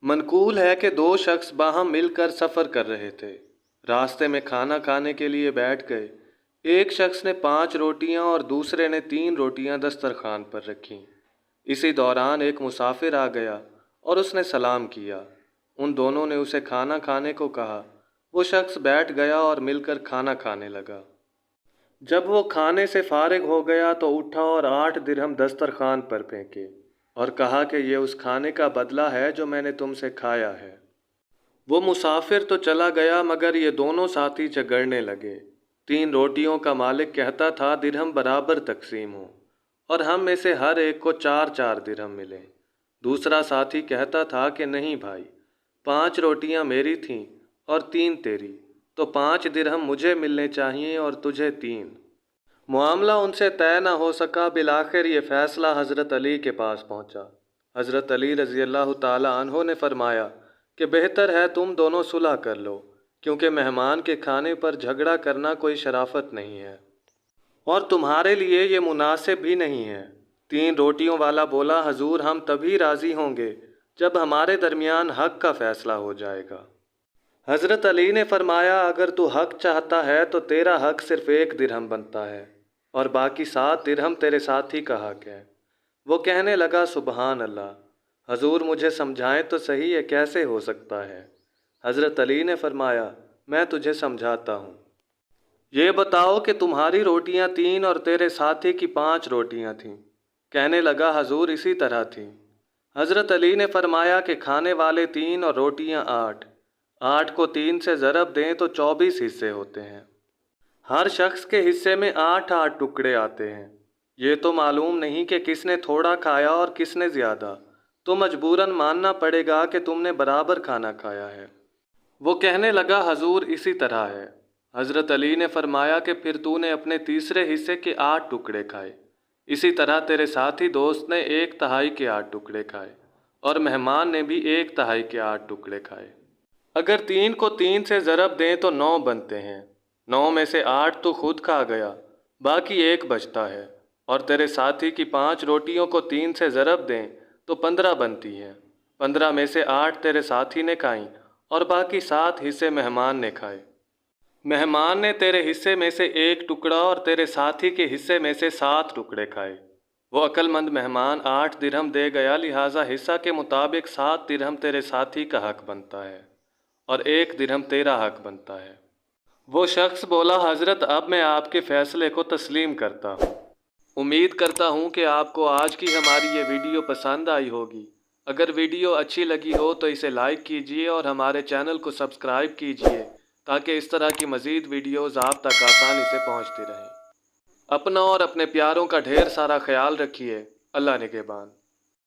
منقول ہے کہ دو شخص باہم مل کر سفر کر رہے تھے۔ راستے میں کھانا کھانے کے لیے بیٹھ گئے۔ ایک شخص نے 5 روٹیاں اور دوسرے نے 3 روٹیاں دسترخوان پر رکھیں۔ اسی دوران ایک مسافر آ گیا اور اس نے سلام کیا۔ ان دونوں نے اسے کھانا کھانے کو کہا۔ وہ شخص بیٹھ گیا اور مل کر کھانا کھانے لگا۔ جب وہ کھانے سے فارغ ہو گیا تو اٹھا اور 8 درہم دسترخوان پر پھینکے اور کہا کہ یہ اس کھانے کا بدلہ ہے جو میں نے تم سے کھایا ہے۔ وہ مسافر تو چلا گیا مگر یہ دونوں ساتھی جھگڑنے لگے۔ 3 روٹیوں کا مالک کہتا تھا درہم برابر تقسیم ہو اور ہم میں سے ہر ایک کو 4 درہم ملیں۔ دوسرا ساتھی کہتا تھا کہ نہیں بھائی، 5 روٹیاں میری تھیں اور 3 تیری، تو 5 درہم مجھے ملنے چاہیے اور تجھے 3۔ معاملہ ان سے طے نہ ہو سکا۔ بالآخر یہ فیصلہ حضرت علی کے پاس پہنچا۔ حضرت علی رضی اللہ تعالی عنہ نے فرمایا کہ بہتر ہے تم دونوں صلح کر لو، کیونکہ مہمان کے کھانے پر جھگڑا کرنا کوئی شرافت نہیں ہے اور تمہارے لیے یہ مناسب بھی نہیں ہے۔ 3 روٹیوں والا بولا، حضور ہم تبھی راضی ہوں گے جب ہمارے درمیان حق کا فیصلہ ہو جائے گا۔ حضرت علی نے فرمایا اگر تو حق چاہتا ہے تو تیرا حق صرف 1 درہم بنتا ہے اور باقی 7 درہم تیرے ساتھی کا حق ہے۔ وہ کہنے لگا سبحان اللہ، حضور مجھے سمجھائیں تو صحیح یہ کیسے ہو سکتا ہے؟ حضرت علی نے فرمایا میں تجھے سمجھاتا ہوں۔ یہ بتاؤ کہ تمہاری روٹیاں 3 اور تیرے ساتھی کی 5 روٹیاں تھیں۔ کہنے لگا حضور اسی طرح تھیں۔ حضرت علی نے فرمایا کہ کھانے والے 3 اور روٹیاں 8۔ 8 کو 3 سے ضرب دیں تو 24 حصے ہوتے ہیں۔ ہر شخص کے حصے میں 8 ٹکڑے آتے ہیں۔ یہ تو معلوم نہیں کہ کس نے تھوڑا کھایا اور کس نے زیادہ، تو مجبوراً ماننا پڑے گا کہ تم نے برابر کھانا کھایا ہے۔ وہ کہنے لگا حضور اسی طرح ہے۔ حضرت علی نے فرمایا کہ پھر تو نے اپنے تیسرے حصے کے 8 ٹکڑے کھائے، اسی طرح تیرے ساتھی دوست نے 1/3 کے 8 ٹکڑے کھائے اور مہمان نے بھی 1/3 کے 8 ٹکڑے کھائے۔ اگر 3 کو 3 سے ضرب دیں تو 9 بنتے ہیں۔ 9 میں سے 8 تو خود کھا گیا، باقی 1 بچتا ہے، اور تیرے ساتھی کی 5 روٹیوں کو 3 سے ضرب دیں تو 15 بنتی ہیں۔ 15 میں سے 8 تیرے ساتھی نے کھائیں اور باقی 7 حصے مہمان نے کھائے۔ مہمان نے تیرے حصے میں سے 1 ٹکڑا اور تیرے ساتھی کے حصے میں سے 7 ٹکڑے کھائے۔ وہ عقل مند مہمان 8 درہم دے گیا، لہٰذا حصہ کے مطابق 7 درہم تیرے ساتھی کا حق بنتا ہے اور 1 درہم تیرا حق بنتا ہے۔ وہ شخص بولا حضرت اب میں آپ کے فیصلے کو تسلیم کرتا ہوں۔ امید کرتا ہوں کہ آپ کو آج کی ہماری یہ ویڈیو پسند آئی ہوگی۔ اگر ویڈیو اچھی لگی ہو تو اسے لائک کیجئے اور ہمارے چینل کو سبسکرائب کیجئے تاکہ اس طرح کی مزید ویڈیوز آپ تک آسانی سے پہنچتی رہیں۔ اپنا اور اپنے پیاروں کا ڈھیر سارا خیال رکھیے۔ اللہ نگہبان۔